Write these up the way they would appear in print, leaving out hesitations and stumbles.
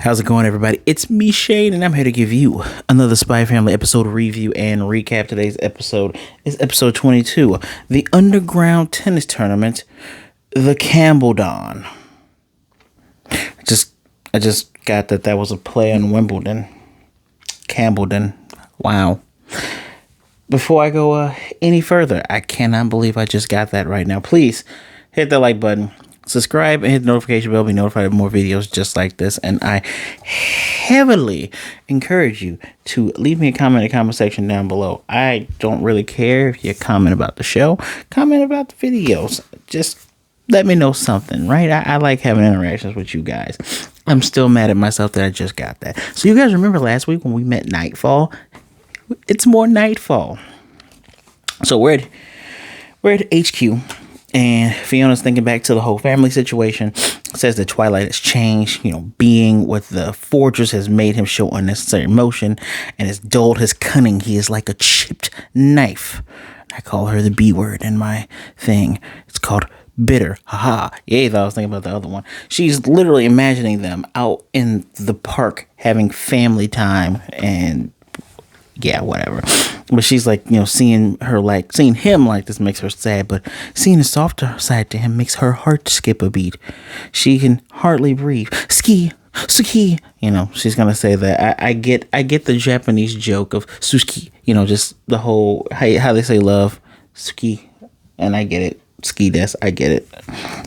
How's it going, everybody? It's me, Shane, and I'm here to give you another Spy Family episode review and recap. Today's episode is episode 22, the Underground Tennis Tournament, the CAMPBELLDON. I just got that was a play on Wimbledon. CAMPBELLDON. Wow. Before I go any further, I cannot believe I just got that right now. Please hit the like button. Subscribe and hit the notification bell to be notified of more videos just like this. And I heavily encourage you to leave me a comment in the comment section down below. I don't really care if you comment about the show, comment about the videos. Just let me know something, right? I like having interactions with you guys. I'm still mad at myself that I just got that. So you guys remember last week when we met Nightfall? It's more Nightfall. So we're at HQ. And Fiona's thinking back to the whole family situation. Says that Twilight has changed. Being with the fortress has made him show unnecessary emotion and has dulled his cunning. He is like a chipped knife. I call her the B word in my thing. It's called bitter. Haha. Yeah, I thought I was thinking about the other one. She's literally imagining them out in the park having family time and yeah, whatever. But she's like, seeing him like this makes her sad, but seeing the softer side to him makes her heart skip a beat. She can hardly breathe. Suki. She's gonna say that. I get the Japanese joke of suki. Just the whole how they say love, suki, and I get it. Ski des, I get it.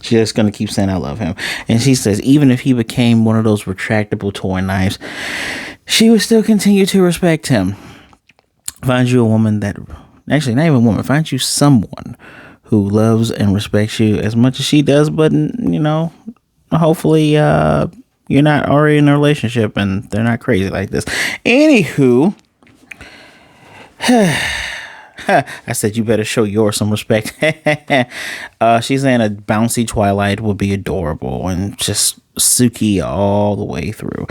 She's just gonna keep saying I love him, and she says even if he became one of those retractable toy knives, she would still continue to respect him. Find you a woman that, actually not even a woman, find you someone who loves and respects you as much as she does, but hopefully you're not already in a relationship and they're not crazy like this. Anywho, I said you better show yours some respect. She's saying a bouncy Twilight would be adorable and just Suki all the way through.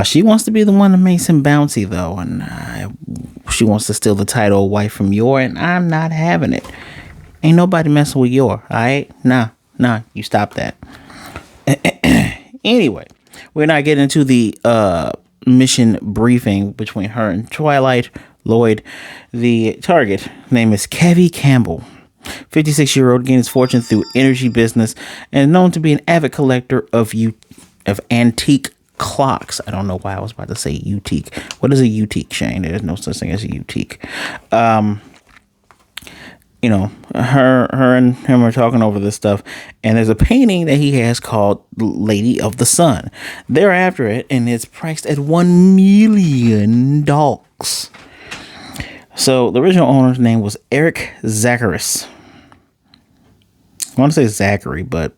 She wants to be the one that makes him bouncy though, and she wants to steal the title wife from Yor, and I'm not having it. Ain't nobody messing with Yor, alright? Nah, you stop that. Anyway, we're not getting into the mission briefing between her and Twilight. Loid, the target name is Kevy Campbell, 56-year-old, gained his fortune through energy business and known to be an avid collector of antique clocks. I don't know why I was about to say utique. What is a utique, Shane? There's no such thing as a utique. Her and him are talking over this stuff, and there's a painting that he has called Lady of the Sun. They're after it, and it's priced at $1 million. So the original owner's name was Eric Zacharis. I want to say Zachary, but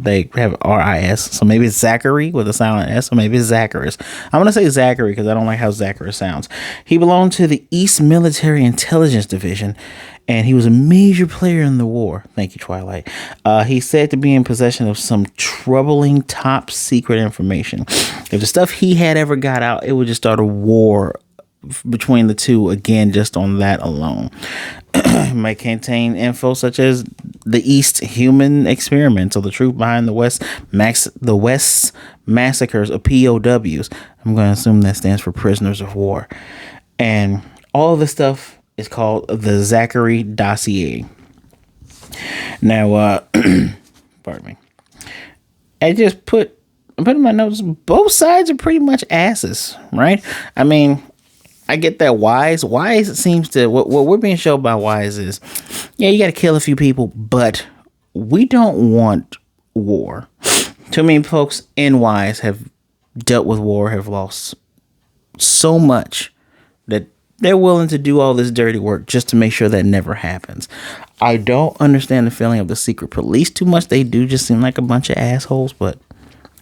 they have R-I-S, so maybe it's Zachary with a silent S, or maybe it's Zacharis. I'm going to say Zachary because I don't like how Zacharis sounds. He belonged to the East Military Intelligence Division, and he was a major player in the war. Thank you, Twilight. He's said to be in possession of some troubling top secret information. If the stuff he had ever got out, it would just start a war between the two again, just on that alone. Might contain info such as the East human experiments or the truth behind the West's massacres of POWs. I'm going to assume that stands for prisoners of war. And all of this stuff is called the Zacharis Dossier. Now, pardon me. I'm putting my notes. Both sides are pretty much asses, right? I mean, I get that Wise seems to, what we're being shown by Wise is, yeah, you got to kill a few people, but we don't want war. Too many folks in Wise have dealt with war, have lost so much that they're willing to do all this dirty work just to make sure that never happens. I don't understand the feeling of the secret police too much. They do just seem like a bunch of assholes, but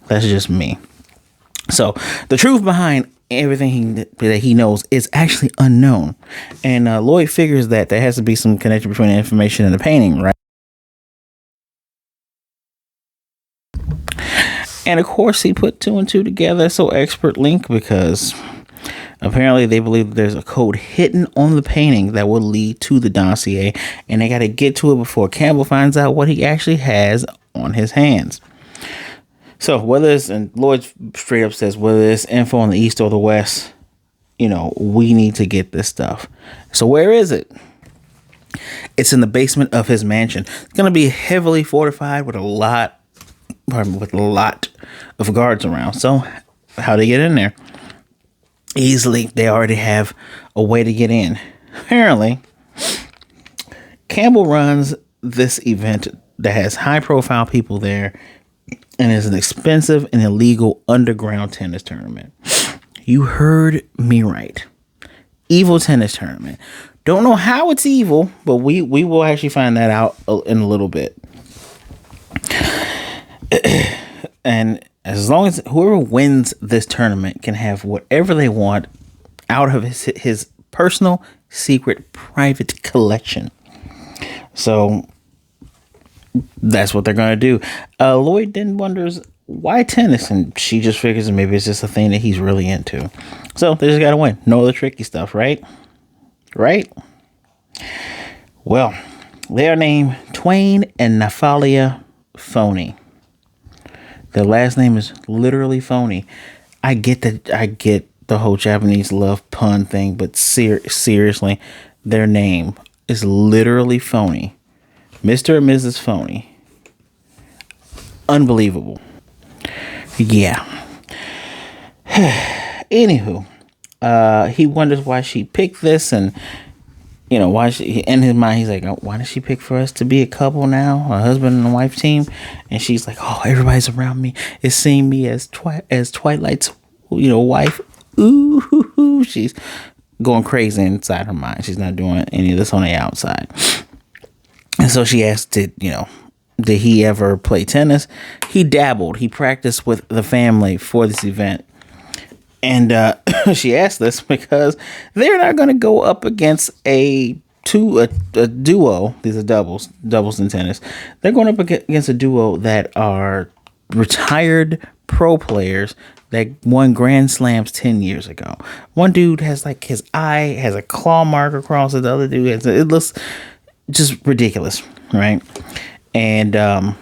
that's just me. So the truth behind everything that he knows is actually unknown, and Loid figures that there has to be some connection between the information and the painting, right? And of course he put 2 and 2 together so expert link, because apparently they believe that there's a code hidden on the painting that will lead to the dossier, and they got to get to it before Campbell finds out what he actually has on his hands. So whether it's, and Lloyd straight up says, whether it's info on the east or the west, we need to get this stuff. So where is it? It's in the basement of his mansion. It's going to be heavily fortified with a lot of guards around. So how do they get in there? Easily. They already have a way to get in. Apparently, Campbell runs this event that has high profile people there and is an expensive and illegal underground tennis tournament. You heard me right. Evil tennis tournament. Don't know how it's evil, but we will actually find that out in a little bit. And as long as whoever wins this tournament can have whatever they want out of his personal, secret, private collection. So that's what they're going to do. Loid then wonders why tennis, and she just figures maybe it's just a thing that he's really into. So they just got to win. No other tricky stuff, right? Right? Well, they are named Twain and Nephalia Phony. Their last name is literally Phony. I get that. I get the whole Japanese love pun thing, but seriously, their name is literally Phony. Mr. and Mrs. Phony. Unbelievable. Yeah. Anywho, he wonders why she picked this, and why she, in his mind he's like, oh, why did she pick for us to be a couple now, a husband and a wife team? And she's like, oh, everybody's around me is seeing me as Twilight's wife. Ooh, she's going crazy inside her mind. She's not doing any of this on the outside. And so she asked, did he ever play tennis? He dabbled. He practiced with the family for this event. And she asked this because they're not going to go up against a duo. These are doubles in tennis. They're going up against a duo that are retired pro players that won Grand Slams 10 years ago. One dude has his eye has a claw mark across it. The other dude it looks just ridiculous, right? And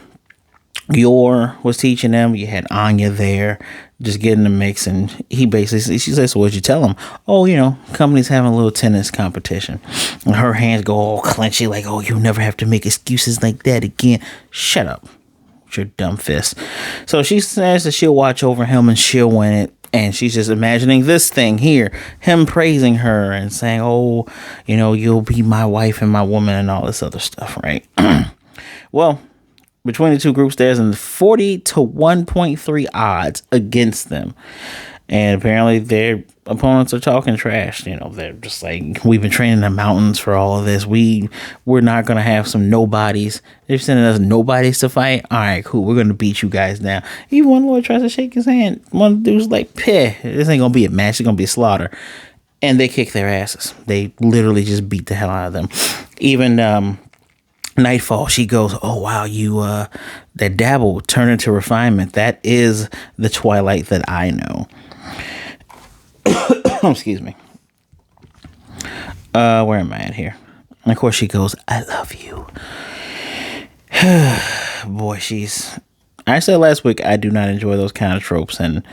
Yor was teaching them. You had Anya there, just getting the mix, and she says, so what'd you tell him? Oh, company's having a little tennis competition. And her hands go all clenchy, like, oh, you never have to make excuses like that again. Shut up with your dumb fist. So she says that she'll watch over him and she'll win it. And she's just imagining this thing here, him praising her and saying, oh, you'll be my wife and my woman and all this other stuff, right? Well, between the two groups, there's a 40 to 1.3 odds against them. And apparently their opponents are talking trash. They're just like, we've been training in the mountains for all of this. We're not going to have some nobodies. They're sending us nobodies to fight. All right, cool. We're going to beat you guys down. Even one Lord tries to shake his hand. One dude's like, this ain't going to be a match. It's going to be a slaughter. And they kick their asses. They literally just beat the hell out of them. Even, Nightfall, she goes, oh, wow, you, that dabble turned into refinement. That is the Twilight that I know. Excuse me. Where am I at here? And of course she goes, I love you. Boy, I said last week, I do not enjoy those kind of tropes, and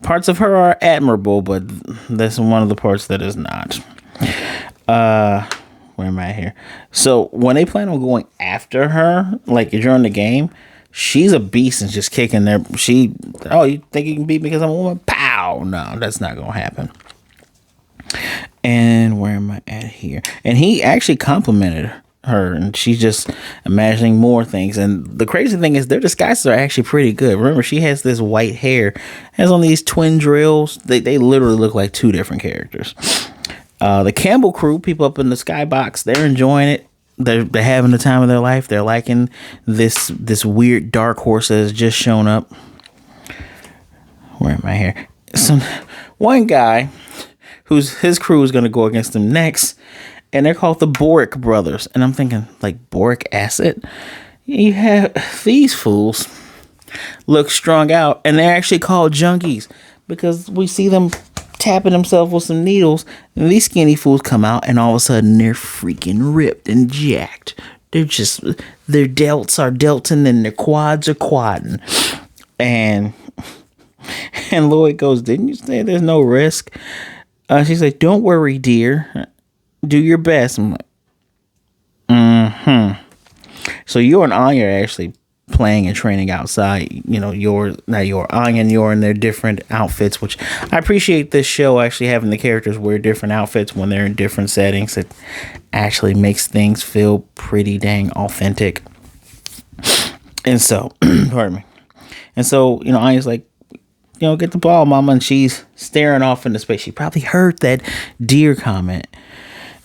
parts of her are admirable, but that's one of the parts that is not. Where am I here? So when they plan on going after her, like during the game, she's a beast and just kicking their. You think you can beat me because I'm a woman? Pow! No, that's not gonna happen. And where am I at here? And he actually complimented her, and she's just imagining more things. And the crazy thing is, their disguises are actually pretty good. Remember, she has this white hair, has on these twin drills. They literally look like two different characters. The Campbell crew, people up in the skybox, they're enjoying it. They're having the time of their life. They're liking this weird dark horse that has just shown up. Where am I here? One guy his crew is going to go against them next, and they're called the Boric brothers. And I'm thinking, like, boric acid? You have these fools look strung out, and they're actually called junkies because we see them tapping themselves with some needles, and these skinny fools come out, and all of a sudden they're freaking ripped and jacked. Their delts are delting and their quads are quadding. And Loid goes, didn't you say there's no risk? She's like, don't worry, dear. Do your best. I'm like, So you and Anya are actually playing and training outside. You know, Anya and you're in their different outfits, which I appreciate this show actually having the characters wear different outfits when they're in different settings. It actually makes things feel pretty dang authentic. And so, pardon me. And so, Anya's like, get the ball, mama. And she's staring off into space. She probably heard that deer comment.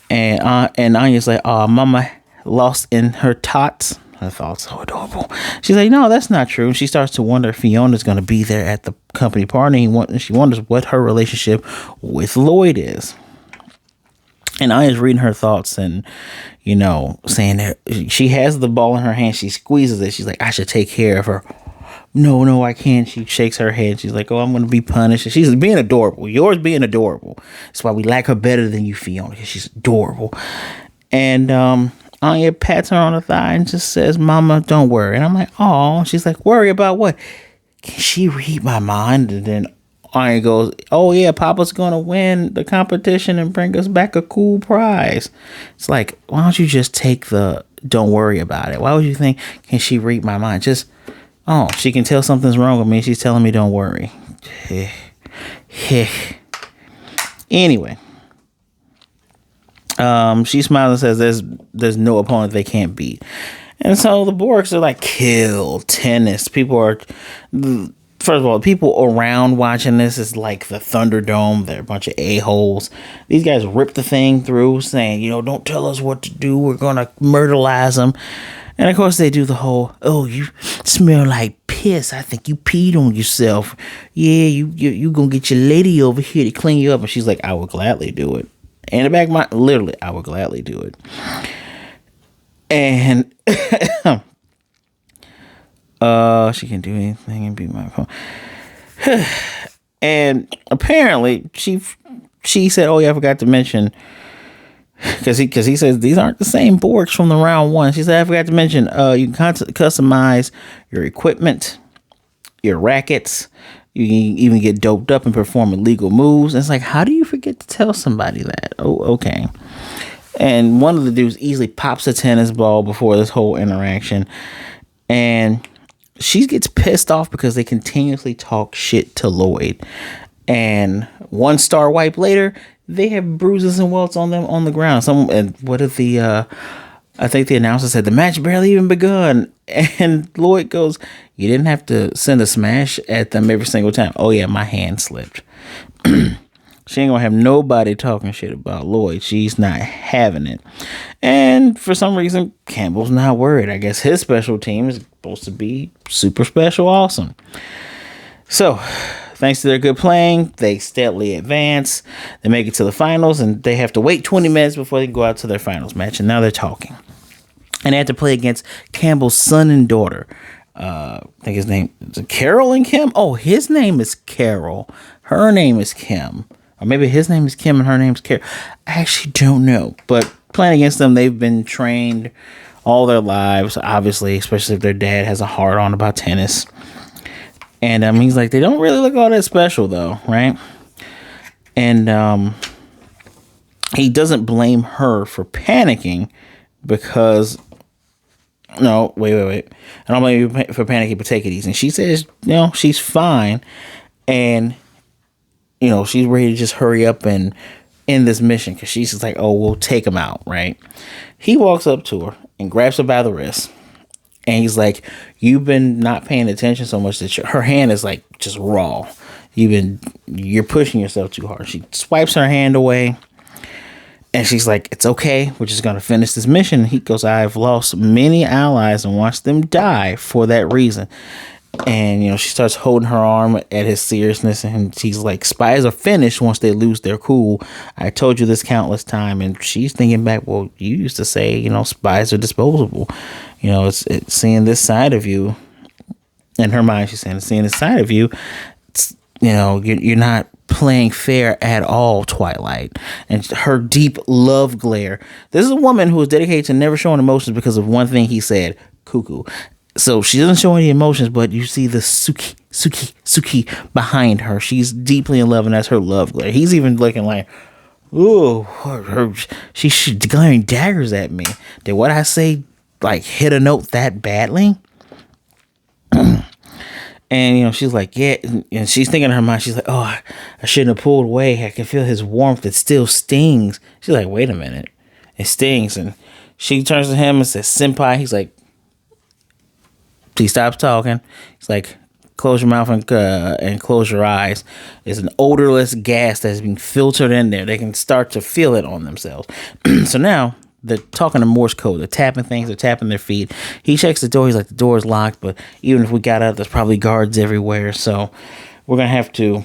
And Anya's like, oh, mama lost in her tots. I thought so adorable. She's like, no, that's not true. She starts to wonder if Fiona's going to be there at the company party. And she wonders what her relationship with Loid is. And Anya's reading her thoughts and, saying that she has the ball in her hand. She squeezes it. She's like, I should take care of her. No, I can't. She shakes her head. She's like, oh, I'm going to be punished. And she's being adorable. Yours being adorable. That's why we like her better than you, Fiona, because she's adorable. And Anya pats her on the thigh and just says, Mama, don't worry. And I'm like, oh. She's like, worry about what? Can she read my mind? And then Anya goes, oh, yeah, Papa's going to win the competition and bring us back a cool prize. It's like, why don't you just take the don't worry about it? Why would you think, can she read my mind? Just, oh, she can tell something's wrong with me. She's telling me don't worry. Anyway. She smiles and says there's no opponent they can't beat. And so the Borgs are like, kill tennis. First of all, people around watching this is like the Thunderdome. They're a bunch of a-holes. These guys rip the thing through saying, don't tell us what to do. We're going to murderize them. And of course they do the whole, oh, you smell like piss. I think you peed on yourself. Yeah, you going to get your lady over here to clean you up. And she's like, I would gladly do it. In the back of my, literally, I would gladly do it. And she can do anything and beat my phone. And apparently, she said, oh yeah, I forgot to mention, because he says these aren't the same Borgs from the round one. She said, I forgot to mention, you can customize your equipment, your rackets. You can even get doped up and perform illegal moves. And it's like, how do you forget to tell somebody that? Oh, okay. And one of the dudes easily pops a tennis ball before this whole interaction. And she gets pissed off because they continuously talk shit to Loid. And 1 star wipe later, they have bruises and welts on them on the ground. And what if I think the announcer said the match barely even begun. And Loid goes, you didn't have to send a smash at them every single time. Oh yeah, my hand slipped. She ain't gonna have nobody talking shit about Loid. She's not having it. And for some reason, Campbell's not worried. I guess his special team is supposed to be super special awesome. So, thanks to their good playing, they steadily advance. They make it to the finals, and they have to wait 20 minutes before they go out to their finals match. And now they're talking. And they have to play against Campbell's son and daughter. I think his name is Carol and Kim. Oh, his name is Carol. Her name is Kim. Or maybe his name is Kim and her name is Carol. I actually don't know. But playing against them, they've been trained all their lives, obviously, especially if their dad has a hard on about tennis. And he's like, they don't really look all that special, though, right? And he doesn't blame her for panicking because... No, wait. I don't blame you for panicking, but take it easy. And she says, she's fine. And, she's ready to just hurry up and end this mission. Because she's just like, oh, we'll take him out, right? He walks up to her and grabs her by the wrist. And he's like, you've been not paying attention so much that her hand is like just raw. You're pushing yourself too hard. She swipes her hand away. And she's like, it's okay. We're just going to finish this mission. He goes, I've lost many allies and watched them die for that reason. And, she starts holding her arm at his seriousness. And she's like, spies are finished once they lose their cool. I told you this countless time. And she's thinking back, well, you used to say, spies are disposable. It's seeing this side of you. In her mind, she's saying, seeing this side of you. It's, you're not playing fair at all, Twilight. And her deep love glare. This is a woman who is dedicated to never showing emotions because of one thing he said, cuckoo. So she doesn't show any emotions, but you see the Suki behind her. She's deeply in love, and that's her love glare. He's even looking like, ooh, she's glaring daggers at me. Did what I say, like, hit a note that badly? And, she's like, yeah. And she's thinking in her mind, she's like, oh, I shouldn't have pulled away. I can feel his warmth. It still stings. She's like, wait a minute. It stings. And she turns to him and says, senpai. He's like, he stops talking. He's like, close your mouth and close your eyes. It's an odorless gas that's being filtered in there. They can start to feel it on themselves. So now they're talking in Morse code. They're tapping things. They're tapping their feet. He checks the door. He's like, the door's locked, but even if we got out, there's probably guards everywhere. So we're going to have to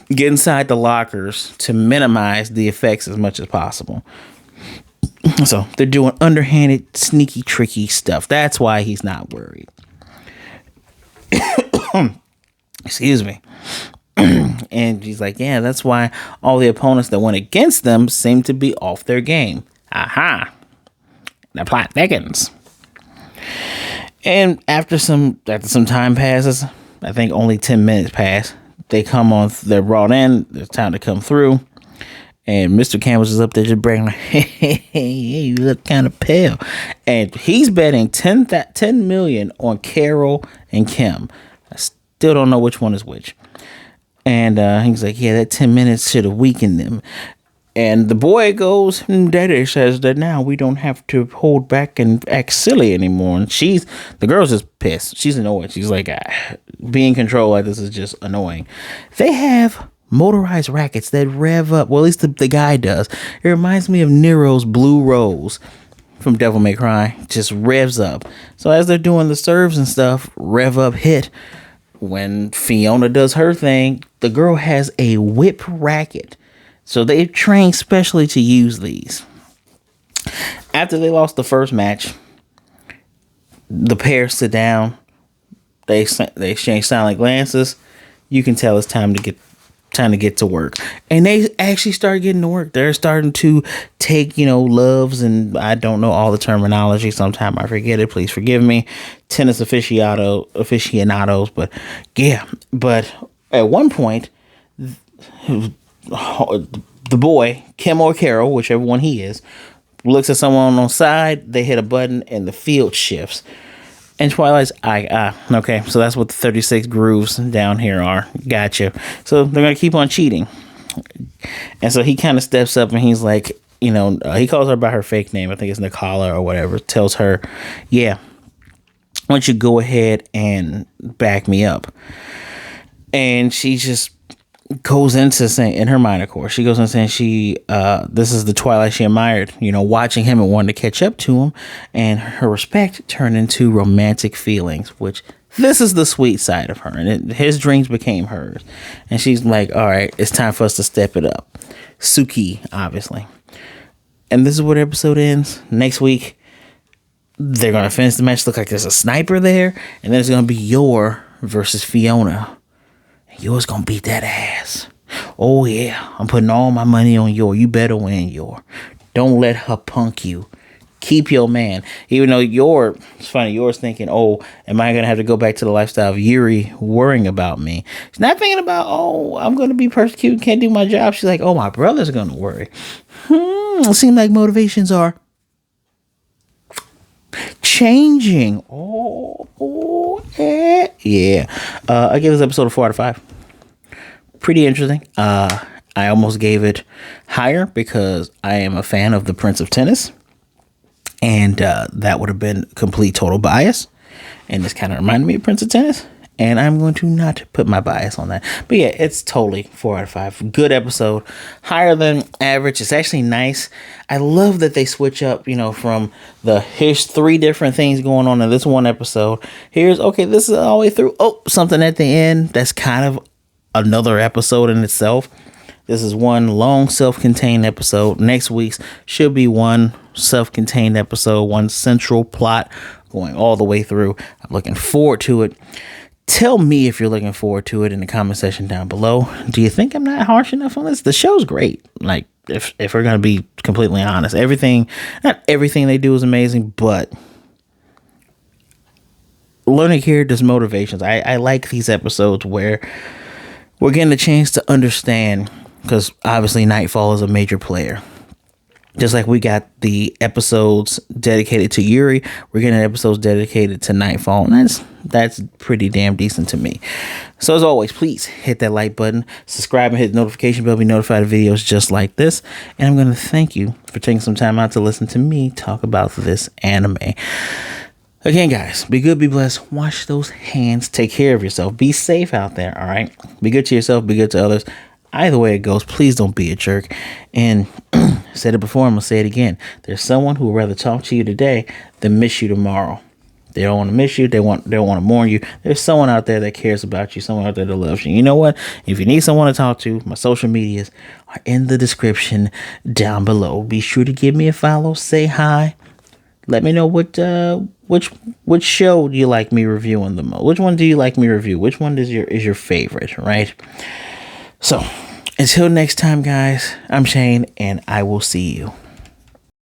get inside the lockers to minimize the effects as much as possible. So they're doing underhanded, sneaky, tricky stuff. That's why he's not worried. Excuse me. And he's like, yeah, that's why all the opponents that went against them seem to be off their game. Aha. The plot thickens. And after some time passes, I think only 10 minutes pass, they come on, they're brought in, it's time to come through. And Mr. Campbell's is up there just bragging like, hey, you look kind of pale. And he's betting 10 million on Carol and Kim. I still don't know which one is which. And he's like, yeah, that 10 minutes should have weakened them. And the boy goes, Daddy says that now we don't have to hold back and act silly anymore. And the girl's just pissed. She's annoyed. She's like, being controlled like this is just annoying. They have motorized rackets that rev up. Well, at least the guy does. It reminds me of Nero's Blue Rose from Devil May Cry. Just revs up. So as they're doing the serves and stuff, rev up hit. When Fiona does her thing, the girl has a whip racket. So they've trained specially to use these. After they lost the first match, the pair sit down. They exchange silent glances. You can tell it's time to get to work. And they actually start getting to work. They're starting to take, loves, and I don't know all the terminology. Sometimes I forget it. Please forgive me. Tennis aficionados. But yeah. But at one point, the boy, Kim or Carol, whichever one he is, looks at someone on the side, they hit a button, and the field shifts. And Twilight's, okay, so that's what the 36 grooves down here are. Gotcha. So they're going to keep on cheating. And so he kind of steps up and he's like, he calls her by her fake name. I think it's Nicola or whatever. Tells her, yeah, why don't you go ahead and back me up? And she just goes into saying, in her mind, of course, she goes into saying this is the Twilight she admired, watching him and wanting to catch up to him, and her respect turned into romantic feelings, which this is the sweet side of her, and his dreams became hers. And she's like, all right, it's time for us to step it up. Suki, obviously. And this is where the episode ends. Next week, they're going to finish the match. Look like there's a sniper there, and then it's going to be Yor versus Fiona. Yor's gonna beat that ass. Oh yeah, I'm putting all my money on Yor. You better win, Yor. Don't let her punk you. Keep your man. Even though it's funny, Yor's thinking, oh, am I gonna have to go back to the lifestyle of Yuri worrying about me? She's not thinking about, oh, I'm gonna be persecuted, can't do my job. She's like, oh, my brother's gonna worry. It seems like motivations are changing. Yeah. I give this episode a 4 out of 5. Pretty interesting. I almost gave it higher because I am a fan of the Prince of Tennis, and that would have been complete total bias. And this kind of reminded me of Prince of Tennis, and I'm going to not put my bias on that. But yeah, it's totally 4 out of 5. Good episode, higher than average. It's actually nice. I love that they switch up, from here's 3 different things going on in this one episode. This is all the way through. Oh, something at the end. That's kind of another episode in itself. This is one long self-contained episode. Next week's should be one self-contained episode, one central plot going all the way through. I'm looking forward to it. Tell me if you're looking forward to it in the comment section down below. Do you think I'm not harsh enough on this? The show's great. Like, if we're going to be completely honest, not everything they do is amazing, but learning characters' motivations. I like these episodes where we're getting a chance to understand, because obviously Nightfall is a major player. Just like we got the episodes dedicated to Yuri, we're getting episodes dedicated to Nightfall, and that's pretty damn decent to me. So as always, please hit that like button, subscribe, and hit the notification bell to be notified of videos just like this. And I'm going to thank you for taking some time out to listen to me talk about this anime. Again, guys, be good, be blessed, wash those hands, take care of yourself, be safe out there, all right? Be good to yourself, be good to others. Either way it goes, please don't be a jerk. And I said it before, I'm going to say it again. There's someone who would rather talk to you today than miss you tomorrow. They don't want to miss you. They want to mourn you. There's someone out there that cares about you, someone out there that loves you. You know what? If you need someone to talk to, my social medias are in the description down below. Be sure to give me a follow, say hi. Let me know which show do you like me reviewing the most? Which one do you like me review? Which one is your favorite, right? So, until next time, guys, I'm Shane, and I will see you.